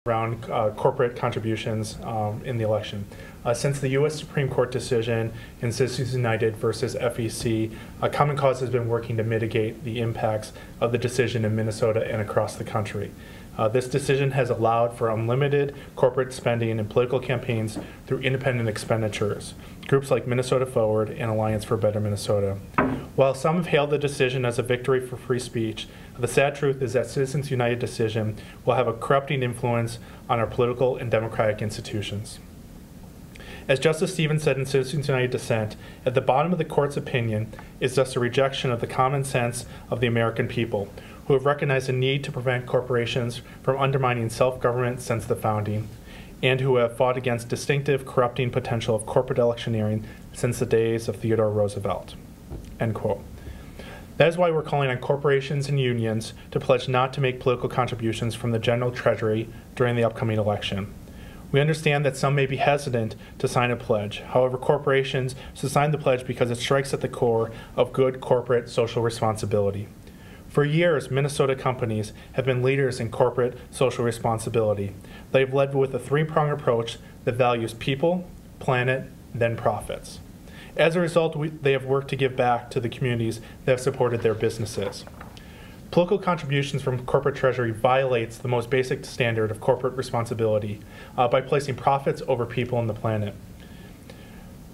around corporate contributions in the election. Since the U.S. Supreme Court decision in Citizens United versus FEC, Common Cause has been working to mitigate the impacts of the decision in Minnesota and across the country. This decision has allowed for unlimited corporate spending in political campaigns through independent expenditures, groups like Minnesota Forward and Alliance for a Better Minnesota. While some have hailed the decision as a victory for free speech, the sad truth is that Citizens United decision will have a corrupting influence on our political and democratic institutions. As Justice Stevens said in Citizens United dissent, at the bottom of the court's opinion is thus a rejection of the common sense of the American people, who have recognized the need to prevent corporations from undermining self-government since the founding, and who have fought against distinctive corrupting potential of corporate electioneering since the days of Theodore Roosevelt." End quote. That is why we're calling on corporations and unions to pledge not to make political contributions from the general treasury during the upcoming election. We understand that some may be hesitant to sign a pledge. However, corporations should sign the pledge because it strikes at the core of good corporate social responsibility. For years, Minnesota companies have been leaders in corporate social responsibility. They've led with a three-pronged approach that values people, planet, then profits. As a result, they have worked to give back to the communities that have supported their businesses. Political contributions from corporate treasury violates the most basic standard of corporate responsibility by placing profits over people and the planet.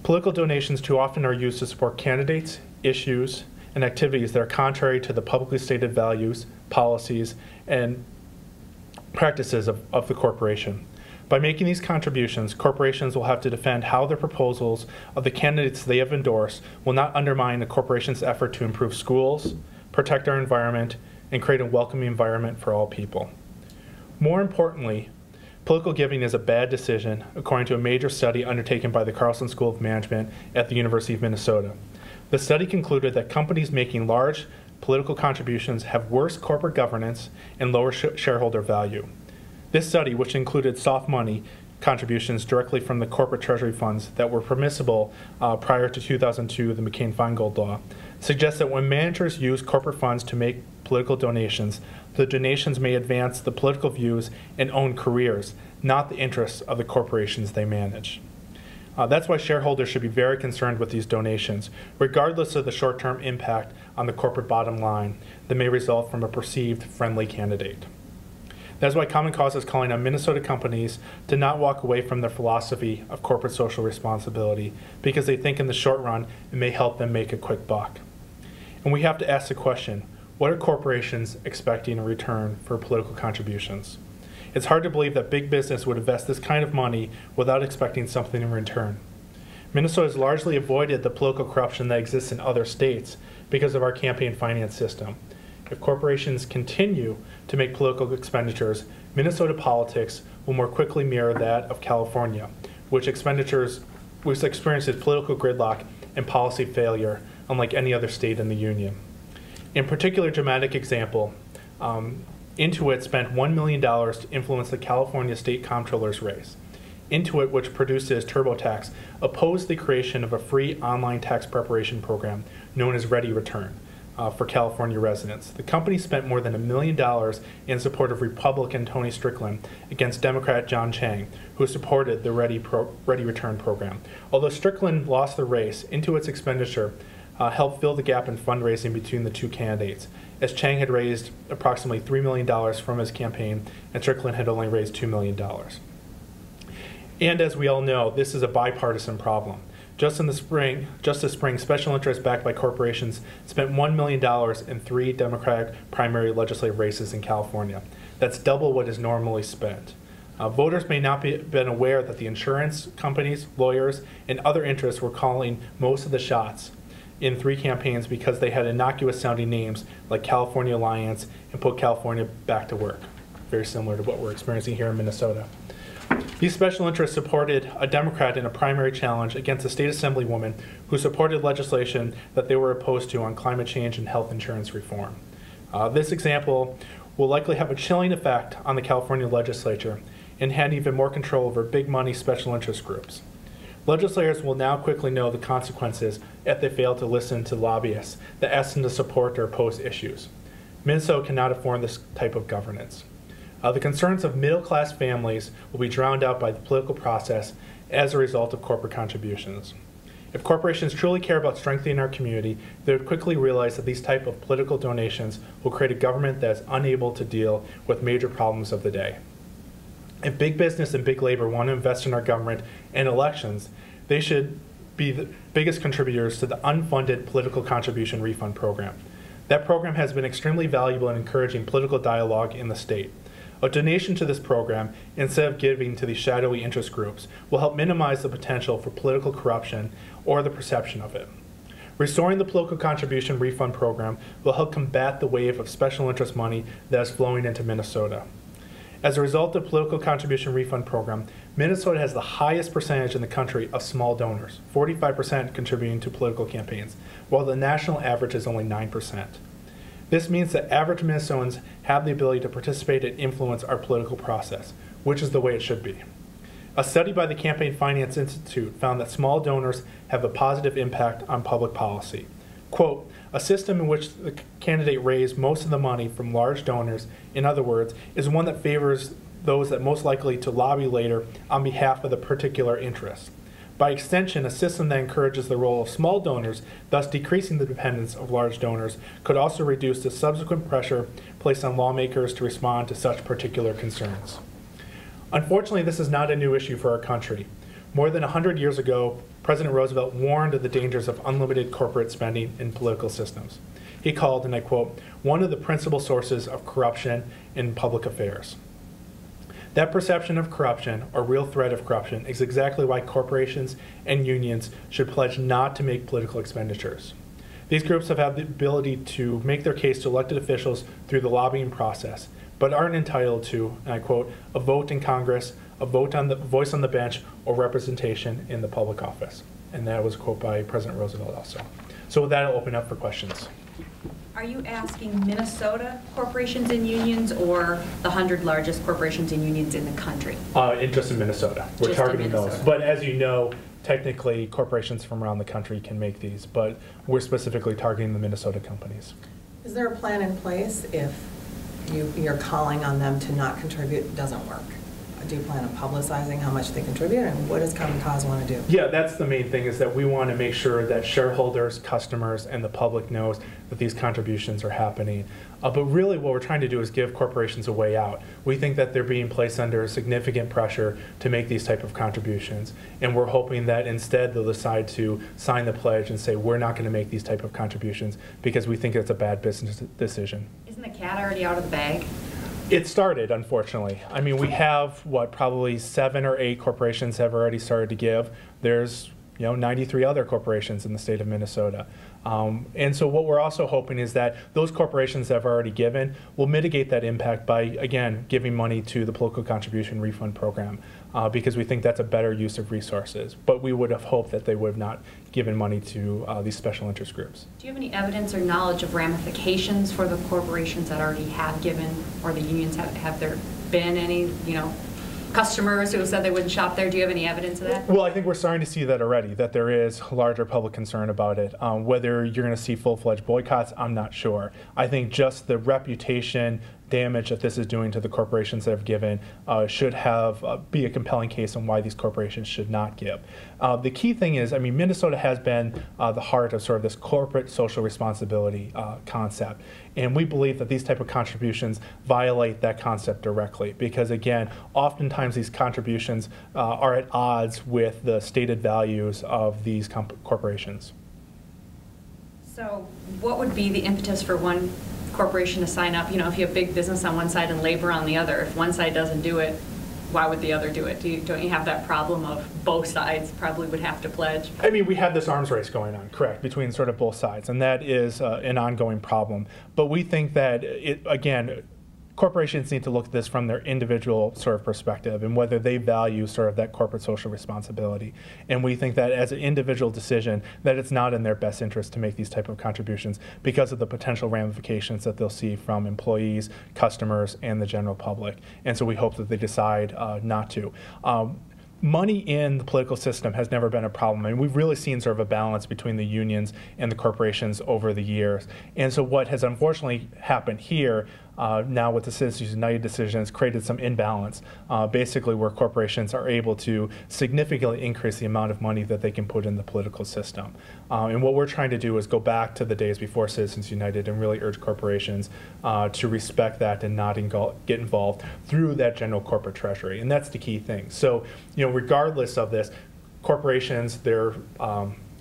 Political donations too often are used to support candidates, issues, and activities that are contrary to the publicly stated values, policies, and practices of the corporation. By making these contributions, corporations will have to defend how their proposals of the candidates they have endorsed will not undermine the corporation's effort to improve schools, protect our environment, and create a welcoming environment for all people. More importantly, political giving is a bad decision, according to a major study undertaken by the Carlson School of Management at the University of Minnesota. The study concluded that companies making large political contributions have worse corporate governance and lower shareholder value. This study, which included soft money contributions directly from the corporate treasury funds that were permissible prior to 2002, the McCain-Feingold law, suggests that when managers use corporate funds to make political donations, the donations may advance the political views and own careers, not the interests of the corporations they manage. That's why shareholders should be very concerned with these donations, regardless of the short-term impact on the corporate bottom line that may result from a perceived friendly candidate. That's why Common Cause is calling on Minnesota companies to not walk away from their philosophy of corporate social responsibility because they think in the short run it may help them make a quick buck. And we have to ask the question, what are corporations expecting in return for political contributions? It's hard to believe that big business would invest this kind of money without expecting something in return. Minnesota has largely avoided the political corruption that exists in other states because of our campaign finance system. If corporations continue to make political expenditures, Minnesota politics will more quickly mirror that of California, which experiences political gridlock and policy failure unlike any other state in the union. In particular dramatic example, Intuit spent $1 million to influence the California State Comptroller's race. Intuit, which produces TurboTax, opposed the creation of a free online tax preparation program known as Ready Return for California residents. The company spent more than $1 million in support of Republican Tony Strickland against Democrat John Chang, who supported the Ready Return program. Although Strickland lost the race, Intuit's expenditure helped fill the gap in fundraising between the two candidates, as Chang had raised approximately $3 million from his campaign and Strickland had only raised $2 million. And as we all know, this is a bipartisan problem. Just this spring, special interests backed by corporations spent $1 million in 3 Democratic primary legislative races in California. That's double what is normally spent. Voters may not have been aware that the insurance companies, lawyers, and other interests were calling most of the shots in 3 campaigns because they had innocuous-sounding names like California Alliance and Put California Back to Work, very similar to what we're experiencing here in Minnesota. These special interests supported a Democrat in a primary challenge against a state assemblywoman who supported legislation that they were opposed to on climate change and health insurance reform. This example will likely have a chilling effect on the California legislature and had even more control over big money special interest groups. Legislators will now quickly know the consequences if they fail to listen to lobbyists that ask them to support or oppose issues. Minnesota cannot afford this type of governance. The concerns of middle-class families will be drowned out by the political process as a result of corporate contributions. If corporations truly care about strengthening our community, they would quickly realize that these type of political donations will create a government that is unable to deal with major problems of the day. If big business and big labor want to invest in our government and elections, they should be the biggest contributors to the unfunded political contribution refund program. That program has been extremely valuable in encouraging political dialogue in the state. A donation to this program, instead of giving to these shadowy interest groups, will help minimize the potential for political corruption or the perception of it. Restoring the political contribution refund program will help combat the wave of special interest money that is flowing into Minnesota. As a result of the political contribution refund program, Minnesota has the highest percentage in the country of small donors, 45% contributing to political campaigns, while the national average is only 9%. This means that average Minnesotans have the ability to participate and influence our political process, which is the way it should be. A study by the Campaign Finance Institute found that small donors have a positive impact on public policy. Quote, a system in which the candidate raised most of the money from large donors, in other words, is one that favors those that most likely to lobby later on behalf of the particular interest. By extension, a system that encourages the role of small donors, thus decreasing the dependence of large donors, could also reduce the subsequent pressure placed on lawmakers to respond to such particular concerns. Unfortunately, this is not a new issue for our country. More than 100 years ago, President Roosevelt warned of the dangers of unlimited corporate spending in political systems. He called, and I quote, one of the principal sources of corruption in public affairs. That perception of corruption, or real threat of corruption, is exactly why corporations and unions should pledge not to make political expenditures. These groups have had the ability to make their case to elected officials through the lobbying process, but aren't entitled to, and I quote, a vote in Congress, a vote on the voice on the bench, or representation in the public office. And that was a quote by President Roosevelt also. So with that, I'll open up for questions. Are you asking Minnesota corporations and unions or the 100 largest corporations and unions in the country? Just in Minnesota. We're Just targeting in Minnesota. those. But as you know, technically corporations from around the country can make these, but we're specifically targeting the Minnesota companies. Is there a plan in place if you're calling on them to not contribute, it doesn't work? Do you plan on publicizing how much they contribute, and what does Common Cause want to do? Yeah, that's the main thing, is that we want to make sure that shareholders, customers, and the public knows that these contributions are happening. But really what we're trying to do is give corporations a way out. We think that they're being placed under significant pressure to make these type of contributions, and we're hoping that instead they'll decide to sign the pledge and say, we're not going to make these type of contributions because we think it's a bad business decision. Isn't the cat already out of the bag? It started, unfortunately. I mean, we have, probably 7 or 8 corporations have already started to give. There's, 93 other corporations in the state of Minnesota. And so what we're also hoping is that those corporations that have already given will mitigate that impact by, again, giving money to the political contribution refund program, because we think that's a better use of resources. But we would have hoped that they would have not given money to these special interest groups. Do you have any evidence or knowledge of ramifications for the corporations that already have given, or the unions? Have there been any, customers who said they wouldn't shop there? Do you have any evidence of that? Well, I think we're starting to see that already, that there is larger public concern about it. Whether you're going to see full-fledged boycotts, I'm not sure. I think just the reputation damage that this is doing to the corporations that have given should have be a compelling case on why these corporations should not give. The key thing is, Minnesota has been the heart of sort of this corporate social responsibility concept, and we believe that these type of contributions violate that concept directly, because again, oftentimes these contributions are at odds with the stated values of these corporations. So what would be the impetus for one corporation to sign up? If you have big business on one side and labor on the other, if one side doesn't do it, why would the other do it? Don't you have that problem of both sides probably would have to pledge? We have this arms race going on, correct, between sort of both sides, and that is an ongoing problem. But we think that, corporations need to look at this from their individual sort of perspective and whether they value sort of that corporate social responsibility. And we think that as an individual decision, that it's not in their best interest to make these type of contributions because of the potential ramifications that they'll see from employees, customers, and the general public. And so we hope that they decide not to. Money in the political system has never been a problem. We've really seen sort of a balance between the unions and the corporations over the years. And so what has unfortunately happened here now with the Citizens United decision, has created some imbalance, basically where corporations are able to significantly increase the amount of money that they can put in the political system. And what we're trying to do is go back to the days before Citizens United and really urge corporations to respect that and not get involved through that general corporate treasury. And that's the key thing. So, regardless of this, corporations, their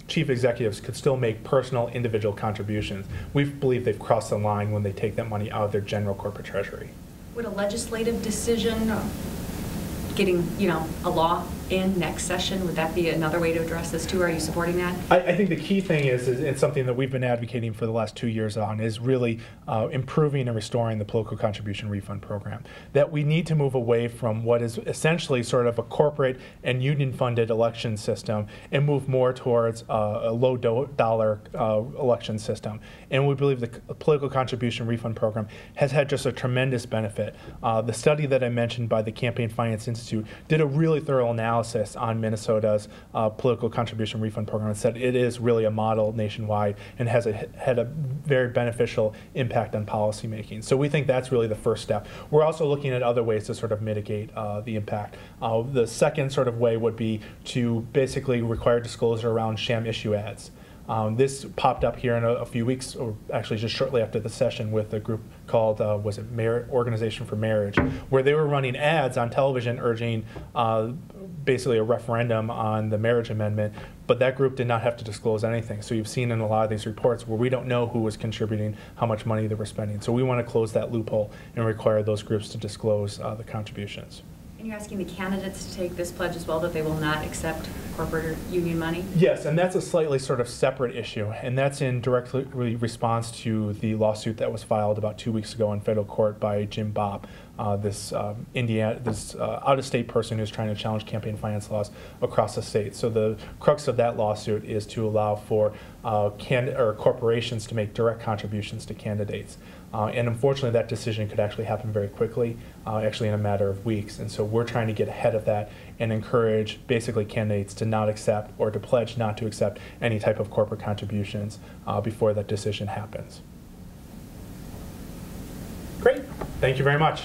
chief executives could still make personal individual contributions. We believe they've crossed the line when they take that money out of their general corporate treasury. Would a legislative decision, getting a law in next session, would that be another way to address this too? Are you supporting that? I think the key thing is it's something that we've been advocating for the last 2 years on, is really improving and restoring the political contribution refund program. That we need to move away from what is essentially sort of a corporate and union-funded election system and move more towards a low-dollar election system. And we believe the political contribution refund program has had just a tremendous benefit. The study that I mentioned by the Campaign Finance Institute did a really thorough analysis on Minnesota's political contribution refund program and said it is really a model nationwide and has had a very beneficial impact on policymaking. So we think that's really the first step. We're also looking at other ways to sort of mitigate the impact. The second sort of way would be to basically require disclosure around sham issue ads. This popped up here in a few weeks, or actually just shortly after the session, with a group called, Organization for Marriage, where they were running ads on television urging basically a referendum on the marriage amendment, but that group did not have to disclose anything. So you've seen in a lot of these reports where we don't know who was contributing, how much money they were spending. So we want to close that loophole and require those groups to disclose the contributions. And you're asking the candidates to take this pledge as well, that they will not accept corporate or union money? Yes, and that's a slightly sort of separate issue, and that's in direct response to the lawsuit that was filed about 2 weeks ago in federal court by Jim Bopp, this out-of-state person who's trying to challenge campaign finance laws across the state. So the crux of that lawsuit is to allow for corporations to make direct contributions to candidates. And unfortunately, that decision could actually happen very quickly, actually in a matter of weeks. And so we're trying to get ahead of that and encourage basically candidates to not accept or to pledge not to accept any type of corporate contributions before that decision happens. Great. Thank you very much.